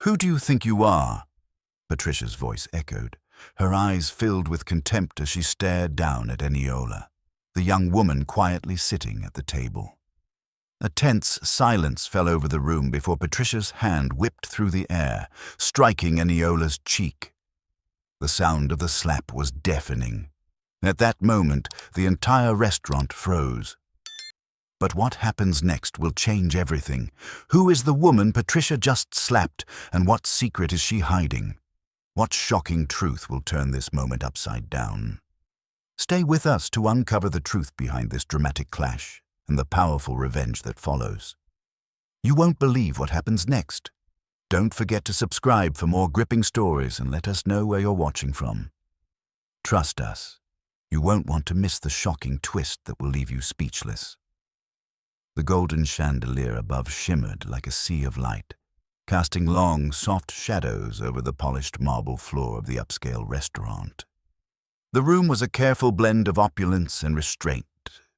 "Who do you think you are?" Patricia's voice echoed. Her eyes filled with contempt as she stared down at Eniola, the young woman quietly sitting at the table. A tense silence fell over the room before Patricia's hand whipped through the air, striking Eniola's cheek. The sound of the slap was deafening. At that moment, the entire restaurant froze. But what happens next will change everything. Who is the woman Patricia just slapped, and what secret is she hiding? What shocking truth will turn this moment upside down? Stay with us to uncover the truth behind this dramatic clash and the powerful revenge that follows. You won't believe what happens next. Don't forget to subscribe for more gripping stories and let us know where you're watching from. Trust us. You won't want to miss the shocking twist that will leave you speechless. The golden chandelier above shimmered like a sea of light, casting long, soft shadows over the polished marble floor of the upscale restaurant. The room was a careful blend of opulence and restraint,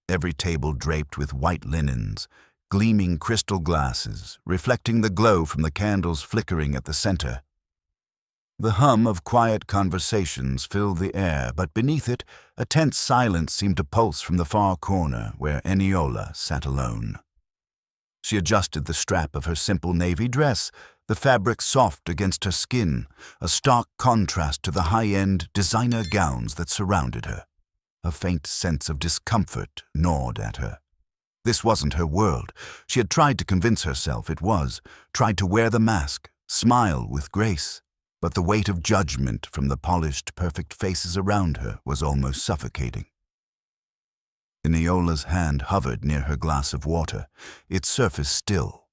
every table draped with white linens, gleaming crystal glasses, reflecting the glow from the candles flickering at the center. The hum of quiet conversations filled the air, but beneath it, a tense silence seemed to pulse from the far corner where Eniola sat alone. She adjusted the strap of her simple navy dress, the fabric soft against her skin, a stark contrast to the high-end designer gowns that surrounded her. A faint sense of discomfort gnawed at her. This wasn't her world. She had tried to convince herself it was, tried to wear the mask, smile with grace. But the weight of judgment from the polished, perfect faces around her was almost suffocating. Eniola's hand hovered near her glass of water, its surface still.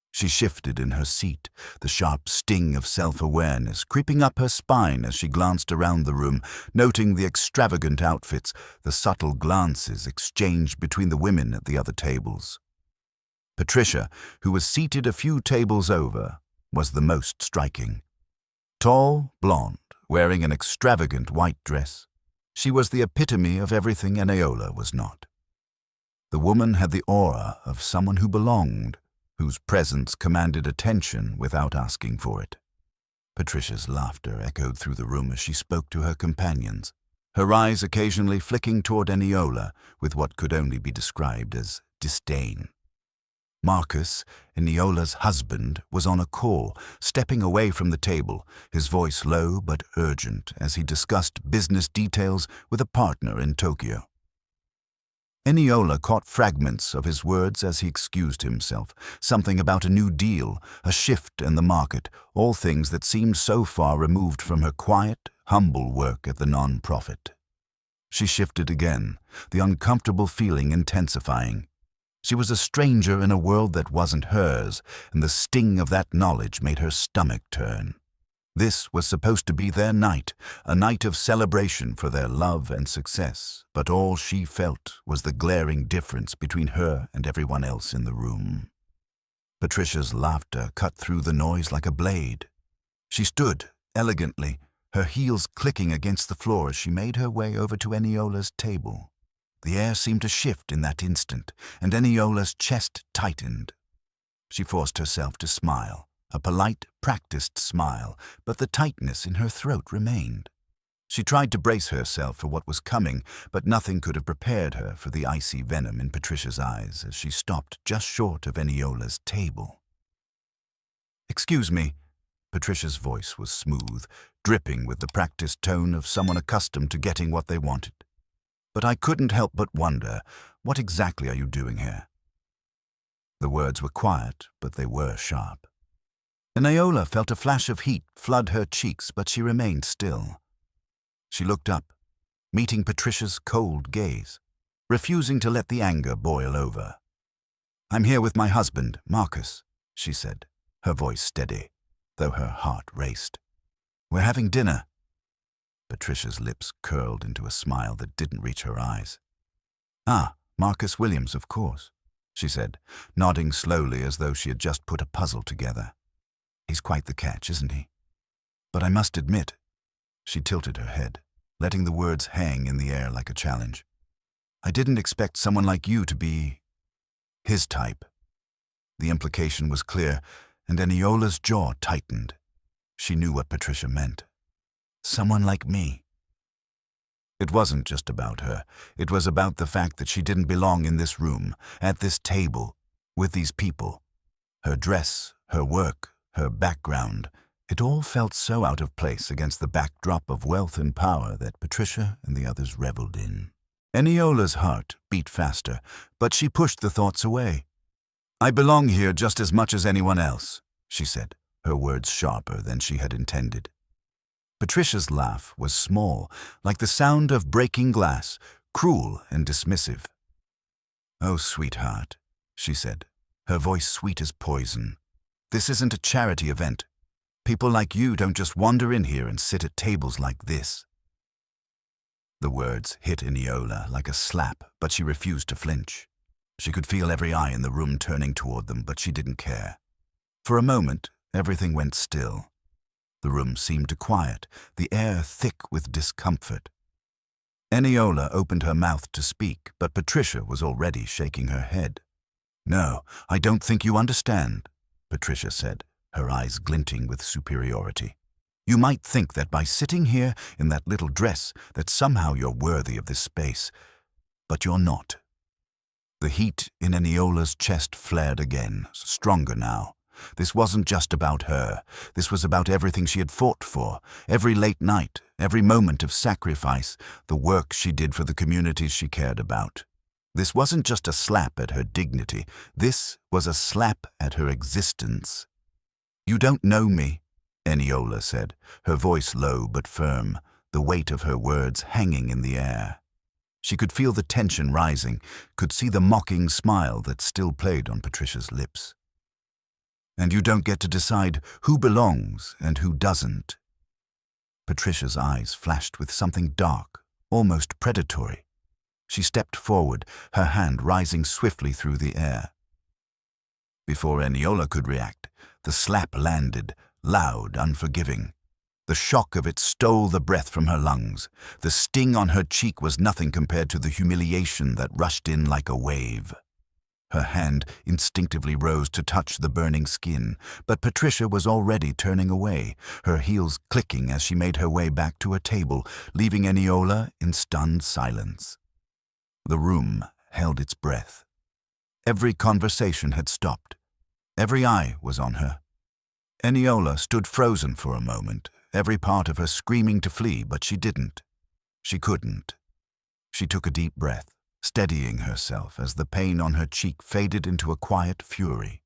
She shifted in her seat, the sharp sting of self-awareness creeping up her spine as she glanced around the room, noting the extravagant outfits, the subtle glances exchanged between the women at the other tables. Patricia, who was seated a few tables over, was the most striking. Tall, blonde, wearing an extravagant white dress, she was the epitome of everything Eniola was not. The woman had the aura of someone who belonged, whose presence commanded attention without asking for it. Patricia's laughter echoed through the room as she spoke to her companions, her eyes occasionally flicking toward Eniola with what could only be described as disdain. Marcus, Eniola's husband, was on a call, stepping away from the table, his voice low but urgent as he discussed business details with a partner in Tokyo. Eniola caught fragments of his words as he excused himself, something about a new deal, a shift in the market, all things that seemed so far removed from her quiet, humble work at the non-profit. She shifted again, the uncomfortable feeling intensifying. She was a stranger in a world that wasn't hers, and the sting of that knowledge made her stomach turn. This was supposed to be their night, a night of celebration for their love and success, but all she felt was the glaring difference between her and everyone else in the room. Patricia's laughter cut through the noise like a blade. She stood, elegantly, her heels clicking against the floor as she made her way over to Eniola's table. The air seemed to shift in that instant, and Eniola's chest tightened. She forced herself to smile, a polite, practiced smile, but the tightness in her throat remained. She tried to brace herself for what was coming, but nothing could have prepared her for the icy venom in Patricia's eyes as she stopped just short of Eniola's table. "Excuse me." Patricia's voice was smooth, dripping with the practiced tone of someone accustomed to getting what they wanted. "But I couldn't help but wonder, what exactly are you doing here?" The words were quiet, but they were sharp. Eniola felt a flash of heat flood her cheeks, but she remained still. She looked up, meeting Patricia's cold gaze, refusing to let the anger boil over. "I'm here with my husband, Marcus," she said, her voice steady, though her heart raced. "We're having dinner." Patricia's lips curled into a smile that didn't reach her eyes. "Ah, Marcus Williams, of course," she said, nodding slowly as though she had just put a puzzle together. "He's quite the catch, isn't he? But I must admit," she tilted her head, letting the words hang in the air like a challenge, "I didn't expect someone like you to be his type." The implication was clear, and Eniola's jaw tightened. She knew what Patricia meant. Someone like me. It wasn't just about her. It was about the fact that she didn't belong in this room, at this table, with these people. Her dress, her work, her background, it all felt so out of place against the backdrop of wealth and power that Patricia and the others reveled in. Eniola's heart beat faster, but she pushed the thoughts away. "I belong here just as much as anyone else," she said, her words sharper than she had intended. Patricia's laugh was small, like the sound of breaking glass, cruel and dismissive. "Oh, sweetheart," she said, her voice sweet as poison. "This isn't a charity event. People like you don't just wander in here and sit at tables like this." The words hit Eniola like a slap, but she refused to flinch. She could feel every eye in the room turning toward them, but she didn't care. For a moment, everything went still. The room seemed to quiet, the air thick with discomfort. Eniola opened her mouth to speak, but Patricia was already shaking her head. "No, I don't think you understand," Patricia said, her eyes glinting with superiority. "You might think that by sitting here in that little dress that somehow you're worthy of this space, but you're not." The heat in Eniola's chest flared again, stronger now. This wasn't just about her. This was about everything she had fought for, every late night, every moment of sacrifice, the work she did for the communities she cared about. This wasn't just a slap at her dignity. This was a slap at her existence. "You don't know me," Eniola said, her voice low but firm, the weight of her words hanging in the air. She could feel the tension rising, could see the mocking smile that still played on Patricia's lips. "And you don't get to decide who belongs and who doesn't." Patricia's eyes flashed with something dark, almost predatory. She stepped forward, her hand rising swiftly through the air. Before Eniola could react, the slap landed, loud, unforgiving. The shock of it stole the breath from her lungs. The sting on her cheek was nothing compared to the humiliation that rushed in like a wave. Her hand instinctively rose to touch the burning skin, but Patricia was already turning away, her heels clicking as she made her way back to a table, leaving Eniola in stunned silence. The room held its breath. Every conversation had stopped. Every eye was on her. Eniola stood frozen for a moment, every part of her screaming to flee, but she didn't. She couldn't. She took a deep breath, steadying herself as the pain on her cheek faded into a quiet fury.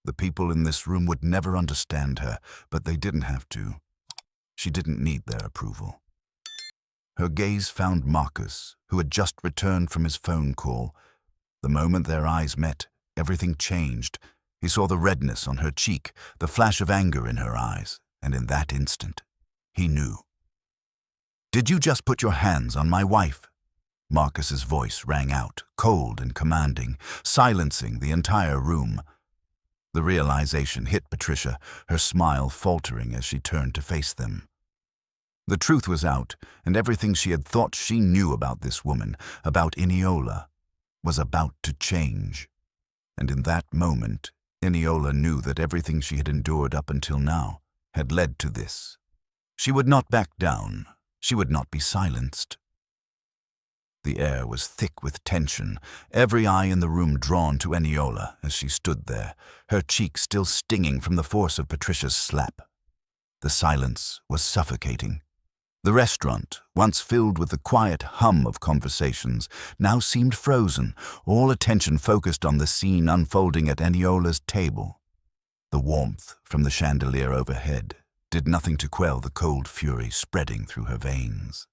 The people in this room would never understand her, but they didn't have to. She didn't need their approval. Her gaze found Marcus, who had just returned from his phone call. The moment their eyes met, everything changed. He saw the redness on her cheek, the flash of anger in her eyes, and in that instant, he knew. "Did you just put your hands on my wife?" Marcus's voice rang out, cold and commanding, silencing the entire room. The realization hit Patricia, her smile faltering as she turned to face them. The truth was out, and everything she had thought she knew about this woman, about Eniola, was about to change. And in that moment, Eniola knew that everything she had endured up until now had led to this. She would not back down. She would not be silenced. The air was thick with tension, every eye in the room drawn to Eniola as she stood there, her cheek still stinging from the force of Patricia's slap. The silence was suffocating. The restaurant, once filled with the quiet hum of conversations, now seemed frozen, all attention focused on the scene unfolding at Eniola's table. The warmth from the chandelier overhead did nothing to quell the cold fury spreading through her veins.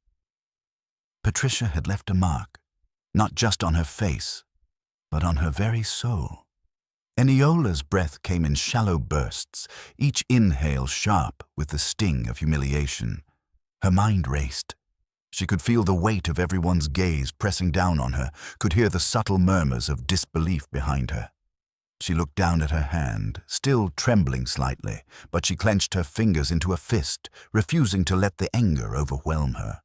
Patricia had left a mark, not just on her face, but on her very soul. Eniola's breath came in shallow bursts, each inhale sharp with the sting of humiliation. Her mind raced. She could feel the weight of everyone's gaze pressing down on her, could hear the subtle murmurs of disbelief behind her. She looked down at her hand, still trembling slightly, but she clenched her fingers into a fist, refusing to let the anger overwhelm her.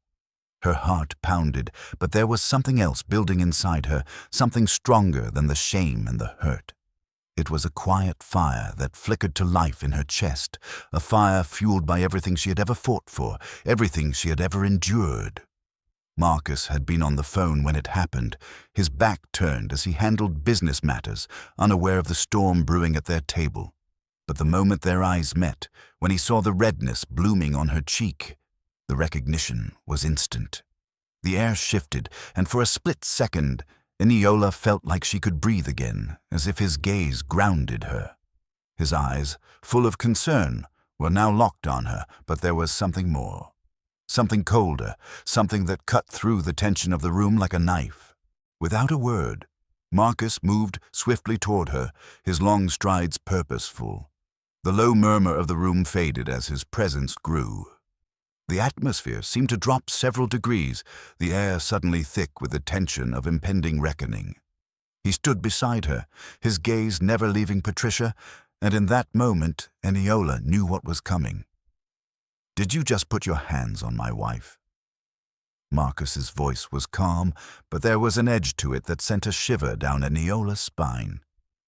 Her heart pounded, but there was something else building inside her, something stronger than the shame and the hurt. It was a quiet fire that flickered to life in her chest, a fire fueled by everything she had ever fought for, everything she had ever endured. Marcus had been on the phone when it happened, his back turned as he handled business matters, unaware of the storm brewing at their table. But the moment their eyes met, when he saw the redness blooming on her cheek, the recognition was instant. The air shifted, and for a split second, Eniola felt like she could breathe again, as if his gaze grounded her. His eyes, full of concern, were now locked on her, but there was something more. Something colder, something that cut through the tension of the room like a knife. Without a word, Marcus moved swiftly toward her, his long strides purposeful. The low murmur of the room faded as his presence grew. The atmosphere seemed to drop several degrees, the air suddenly thick with the tension of impending reckoning. He stood beside her, his gaze never leaving Patricia, and in that moment Eniola knew what was coming. "Did you just put your hands on my wife?" Marcus's voice was calm, but there was an edge to it that sent a shiver down Eniola's spine.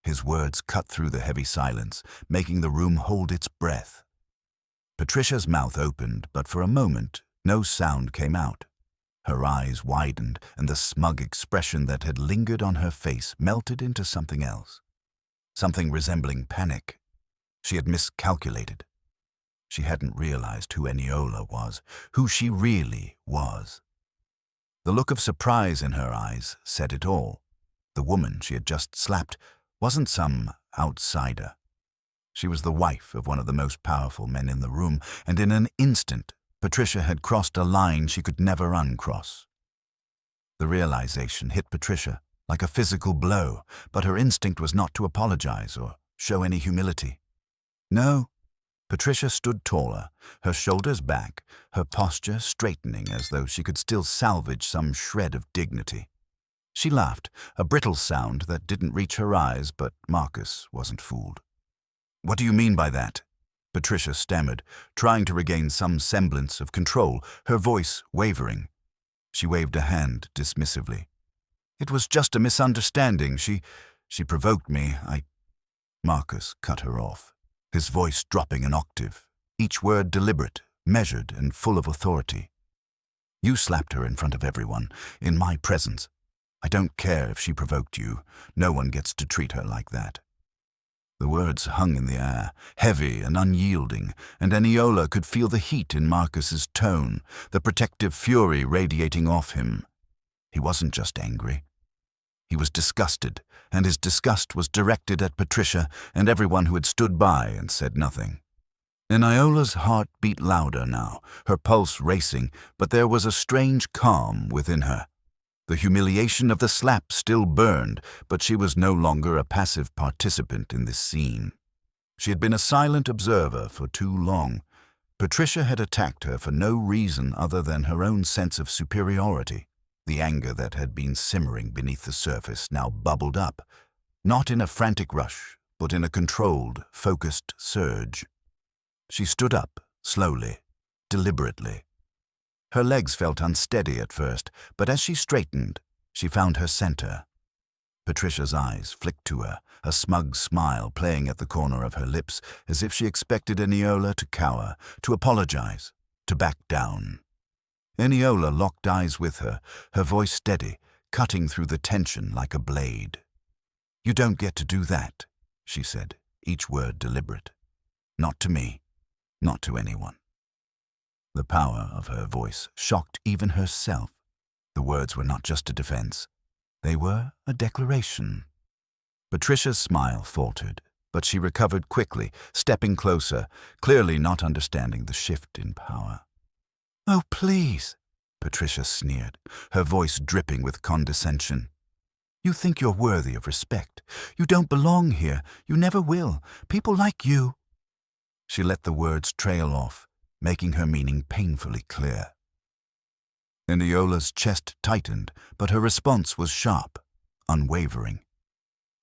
His words cut through the heavy silence, making the room hold its breath. Patricia's mouth opened, but for a moment no sound came out. Her eyes widened, and the smug expression that had lingered on her face melted into something else. Something resembling panic. She had miscalculated. She hadn't realized who Eniola was, who she really was. The look of surprise in her eyes said it all. The woman she had just slapped wasn't some outsider. She was the wife of one of the most powerful men in the room, and in an instant, Patricia had crossed a line she could never uncross. The realization hit Patricia like a physical blow, but her instinct was not to apologize or show any humility. No. Patricia stood taller, her shoulders back, her posture straightening as though she could still salvage some shred of dignity. She laughed, a brittle sound that didn't reach her eyes, but Marcus wasn't fooled. "What do you mean by that?" Patricia stammered, trying to regain some semblance of control, her voice wavering. She waved a hand dismissively. "It was just a misunderstanding. She provoked me. Marcus cut her off, his voice dropping an octave, each word deliberate, measured, and full of authority. "You slapped her in front of everyone, in my presence. I don't care if she provoked you. No one gets to treat her like that." The words hung in the air, heavy and unyielding, and Eniola could feel the heat in Marcus's tone, the protective fury radiating off him. He wasn't just angry. He was disgusted, and his disgust was directed at Patricia and everyone who had stood by and said nothing. Eniola's heart beat louder now, her pulse racing, but there was a strange calm within her. The humiliation of the slap still burned, but she was no longer a passive participant in this scene. She had been a silent observer for too long. Patricia had attacked her for no reason other than her own sense of superiority. The anger that had been simmering beneath the surface now bubbled up, not in a frantic rush, but in a controlled, focused surge. She stood up, slowly, deliberately. Her legs felt unsteady at first, but as she straightened, she found her center. Patricia's eyes flicked to her, a smug smile playing at the corner of her lips, as if she expected Eniola to cower, to apologize, to back down. Eniola locked eyes with her, her voice steady, cutting through the tension like a blade. "You don't get to do that," she said, each word deliberate. "Not to me, not to anyone." The power of her voice shocked even herself. The words were not just a defense. They were a declaration. Patricia's smile faltered, but she recovered quickly, stepping closer, clearly not understanding the shift in power. "Oh, please," Patricia sneered, her voice dripping with condescension. "You think you're worthy of respect. You don't belong here. You never will. People like you." She let the words trail off, making her meaning painfully clear. Eniola's chest tightened, but her response was sharp, unwavering.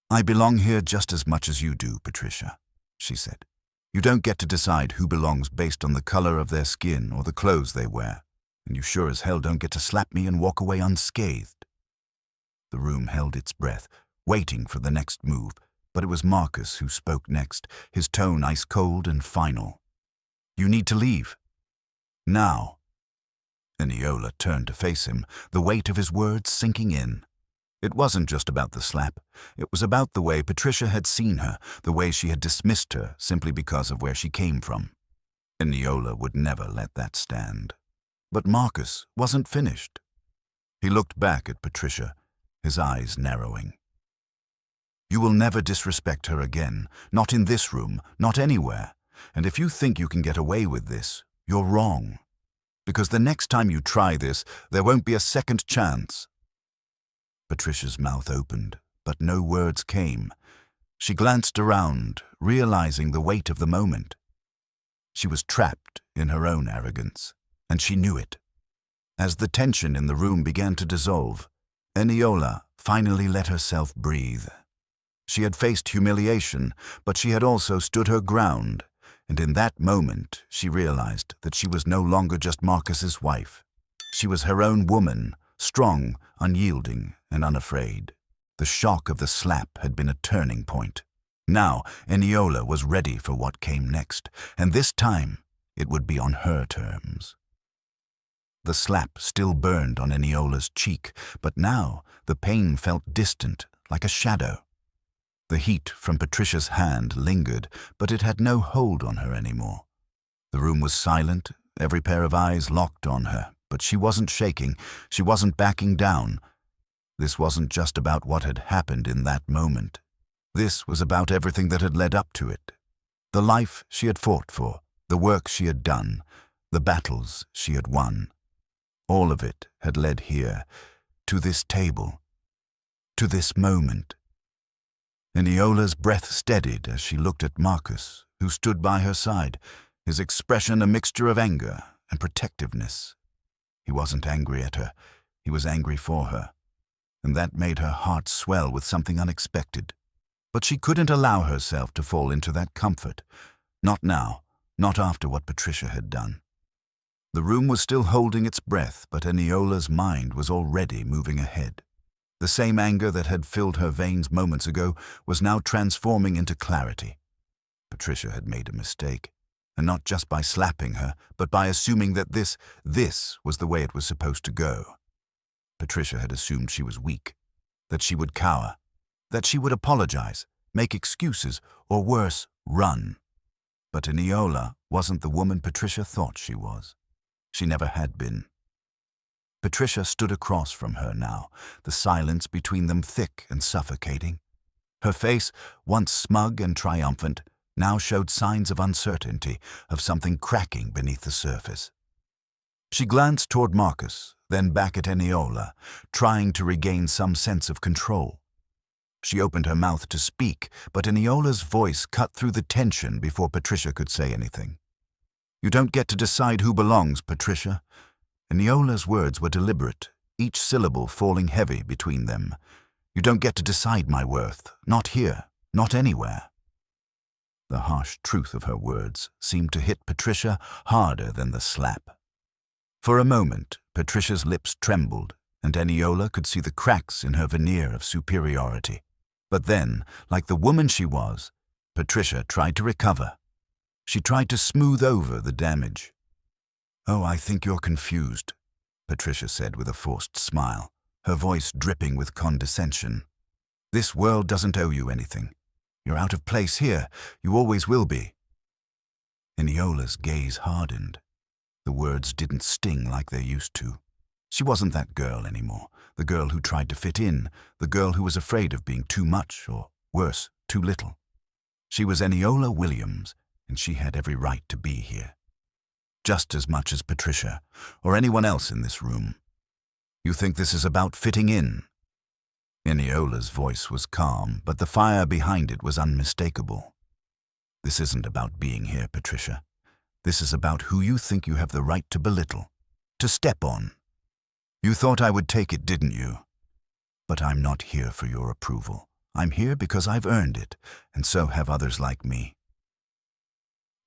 "I belong here just as much as you do, Patricia," she said. "You don't get to decide who belongs based on the color of their skin or the clothes they wear, and you sure as hell don't get to slap me and walk away unscathed." The room held its breath, waiting for the next move, But it was Marcus who spoke next, his tone ice-cold and final. "You need to leave. Now." Eniola turned to face him, the weight of his words sinking in. It wasn't just about the slap. It was about the way Patricia had seen her, the way she had dismissed her simply because of where she came from. Eniola would never let that stand. But Marcus wasn't finished. He looked back at Patricia, his eyes narrowing. "You will never disrespect her again, not in this room, not anywhere. And if you think you can get away with this, you're wrong. Because the next time you try this, there won't be a second chance." Patricia's mouth opened, but no words came. She glanced around, realizing the weight of the moment. She was trapped in her own arrogance, and she knew it. As the tension in the room began to dissolve, Eniola finally let herself breathe. She had faced humiliation, but she had also stood her ground, and in that moment she realized that she was no longer just Marcus's wife. She was her own woman, strong, unyielding, and unafraid. The shock of the slap had been a turning point. Now Eniola was ready for what came next, and this time it would be on her terms. The slap still burned on Eniola's cheek, but now the pain felt distant, like a shadow. The heat from Patricia's hand lingered, but it had no hold on her anymore. The room was silent, every pair of eyes locked on her, but she wasn't shaking, she wasn't backing down. This wasn't just about what had happened in that moment. This was about everything that had led up to it. The life she had fought for, the work she had done, the battles she had won. All of it had led here, to this table, to this moment. Eniola's breath steadied as she looked at Marcus, who stood by her side, his expression a mixture of anger and protectiveness. He wasn't angry at her, he was angry for her, and that made her heart swell with something unexpected. But she couldn't allow herself to fall into that comfort. Not now, not after what Patricia had done. The room was still holding its breath, but Eniola's mind was already moving ahead. The same anger that had filled her veins moments ago was now transforming into clarity. Patricia had made a mistake, and not just by slapping her, but by assuming that this was the way it was supposed to go. Patricia had assumed she was weak, that she would cower, that she would apologize, make excuses, or worse, run. But Eniola wasn't the woman Patricia thought she was. She never had been. Patricia stood across from her now, the silence between them thick and suffocating. Her face, once smug and triumphant, now showed signs of uncertainty, of something cracking beneath the surface. She glanced toward Marcus, then back at Eniola, trying to regain some sense of control. She opened her mouth to speak, but Eniola's voice cut through the tension before Patricia could say anything. "You don't get to decide who belongs, Patricia." Eniola's words were deliberate, each syllable falling heavy between them. "You don't get to decide my worth, not here, not anywhere." The harsh truth of her words seemed to hit Patricia harder than the slap. For a moment, Patricia's lips trembled, and Eniola could see the cracks in her veneer of superiority. But then, like the woman she was, Patricia tried to recover. She tried to smooth over the damage. "Oh, I think you're confused," Patricia said with a forced smile, her voice dripping with condescension. "This world doesn't owe you anything. You're out of place here. You always will be." Eniola's gaze hardened. The words didn't sting like they used to. She wasn't that girl anymore, the girl who tried to fit in, the girl who was afraid of being too much, or worse, too little. She was Eniola Williams, and she had every right to be here. Just as much as Patricia, or anyone else in this room. "You think this is about fitting in?" Eniola's voice was calm, but the fire behind it was unmistakable. "This isn't about being here, Patricia. This is about who you think you have the right to belittle, to step on. You thought I would take it, didn't you? But I'm not here for your approval. I'm here because I've earned it, and so have others like me."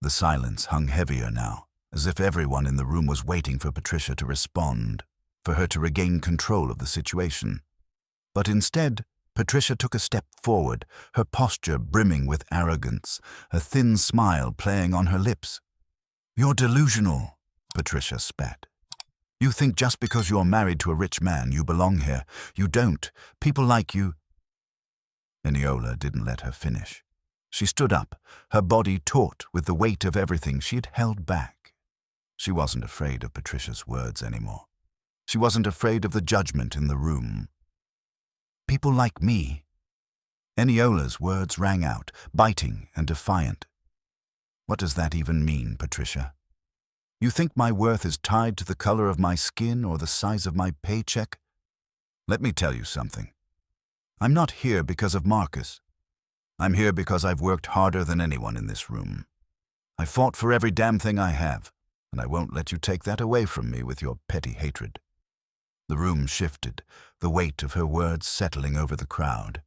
The silence hung heavier now, as if everyone in the room was waiting for Patricia to respond, for her to regain control of the situation. But instead, Patricia took a step forward, her posture brimming with arrogance, a thin smile playing on her lips. "You're delusional," Patricia spat. "You think just because you're married to a rich man you belong here. You don't. People like you—" Eniola didn't let her finish. She stood up, her body taut with the weight of everything she'd held back. She wasn't afraid of Patricia's words anymore. She wasn't afraid of the judgment in the room. "People like me." Eniola's words rang out, biting and defiant. "What does that even mean, Patricia? You think my worth is tied to the color of my skin or the size of my paycheck? Let me tell you something. I'm not here because of Marcus. I'm here because I've worked harder than anyone in this room. I fought for every damn thing I have, and I won't let you take that away from me with your petty hatred." The room shifted, the weight of her words settling over the crowd.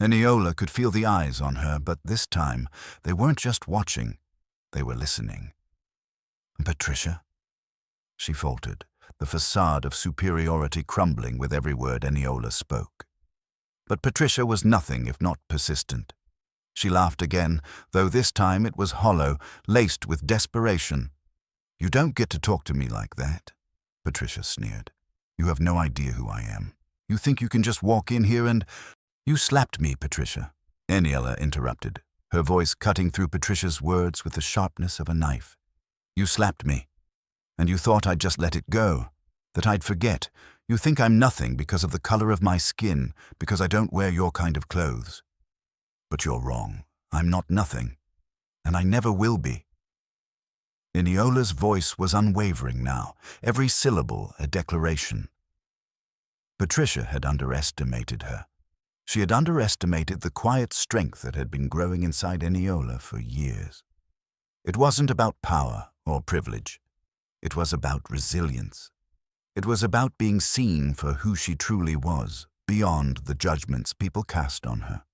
Eniola could feel the eyes on her, but this time they weren't just watching, they were listening. "Patricia?" she faltered, the facade of superiority crumbling with every word Eniola spoke. But Patricia was nothing if not persistent. She laughed again, though this time it was hollow, laced with desperation. "You don't get to talk to me like that," Patricia sneered. "You have no idea who I am. You think you can just walk in here and—" "You slapped me, Patricia," Eniola interrupted, her voice cutting through Patricia's words with the sharpness of a knife. "You slapped me, and you thought I'd just let it go, that I'd forget. You think I'm nothing because of the color of my skin, because I don't wear your kind of clothes. But you're wrong. I'm not nothing, and I never will be." Eniola's voice was unwavering now, every syllable a declaration. Patricia had underestimated her. She had underestimated the quiet strength that had been growing inside Eniola for years. It wasn't about power or privilege. It was about resilience. It was about being seen for who she truly was, beyond the judgments people cast on her.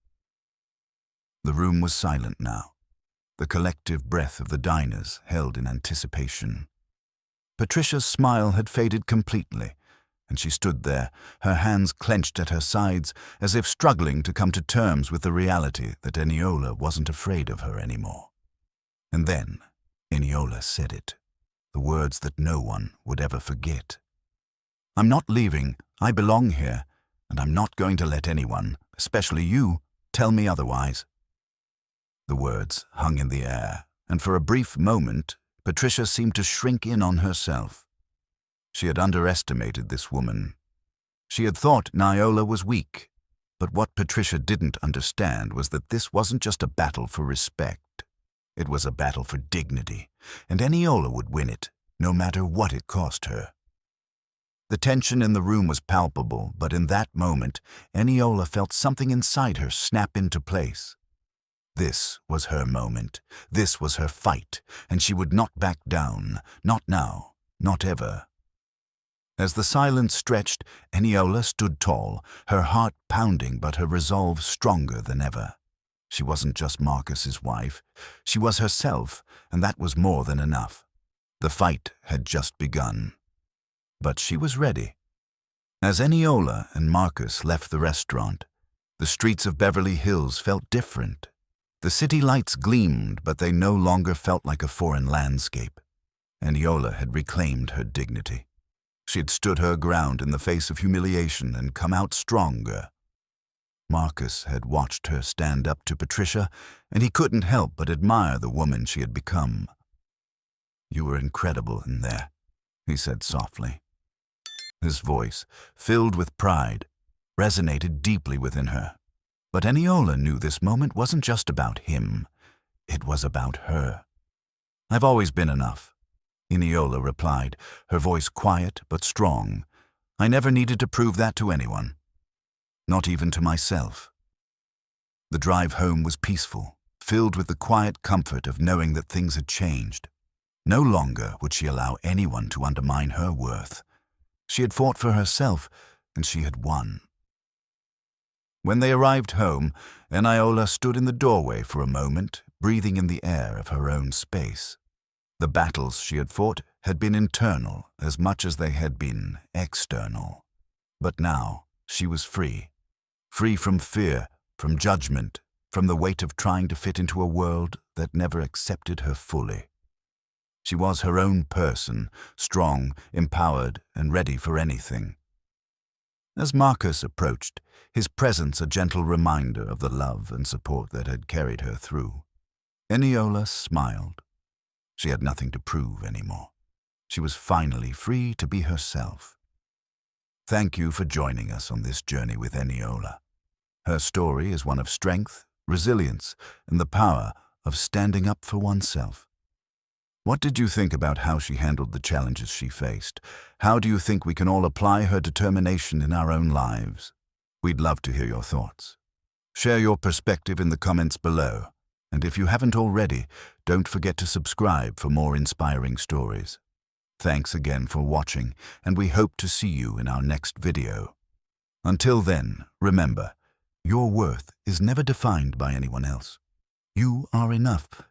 The room was silent now, the collective breath of the diners held in anticipation. Patricia's smile had faded completely, and she stood there, her hands clenched at her sides, as if struggling to come to terms with the reality that Eniola wasn't afraid of her anymore. And then Eniola said it, the words that no one would ever forget. "I'm not leaving. I belong here, and I'm not going to let anyone, especially you, tell me otherwise." The words hung in the air, and for a brief moment, Patricia seemed to shrink in on herself. She had underestimated this woman. She had thought Eniola was weak, but what Patricia didn't understand was that this wasn't just a battle for respect. It was a battle for dignity, and Eniola would win it, no matter what it cost her. The tension in the room was palpable, but in that moment, Eniola felt something inside her snap into place. This was her moment. This was her fight, and she would not back down. Not now. Not ever. As the silence stretched, Eniola stood tall, her heart pounding but her resolve stronger than ever. She wasn't just Marcus's wife. She was herself, and that was more than enough. The fight had just begun. But she was ready. As Eniola and Marcus left the restaurant, the streets of Beverly Hills felt different. The city lights gleamed, but they no longer felt like a foreign landscape. Eniola had reclaimed her dignity. She had stood her ground in the face of humiliation and come out stronger. Marcus had watched her stand up to Patricia, and he couldn't help but admire the woman she had become. "You were incredible in there," he said softly. His voice, filled with pride, resonated deeply within her. But Eniola knew this moment wasn't just about him. It was about her. "I've always been enough," Eniola replied, her voice quiet but strong. "I never needed to prove that to anyone. Not even to myself." The drive home was peaceful, filled with the quiet comfort of knowing that things had changed. No longer would she allow anyone to undermine her worth. She had fought for herself, and she had won. When they arrived home, Eniola stood in the doorway for a moment, breathing in the air of her own space. The battles she had fought had been internal as much as they had been external. But now she was free. free from fear, from judgment, from the weight of trying to fit into a world that never accepted her fully. She was her own person, strong, empowered, and ready for anything. As Marcus approached, his presence a gentle reminder of the love and support that had carried her through, Eniola smiled. She had nothing to prove anymore. She was finally free to be herself. Thank you for joining us on this journey with Eniola. Her story is one of strength, resilience, and the power of standing up for oneself. What did you think about how she handled the challenges she faced? How do you think we can all apply her determination in our own lives? We'd love to hear your thoughts. Share your perspective in the comments below. And if you haven't already, don't forget to subscribe for more inspiring stories. Thanks again for watching, and we hope to see you in our next video. Until then, remember, your worth is never defined by anyone else. You are enough.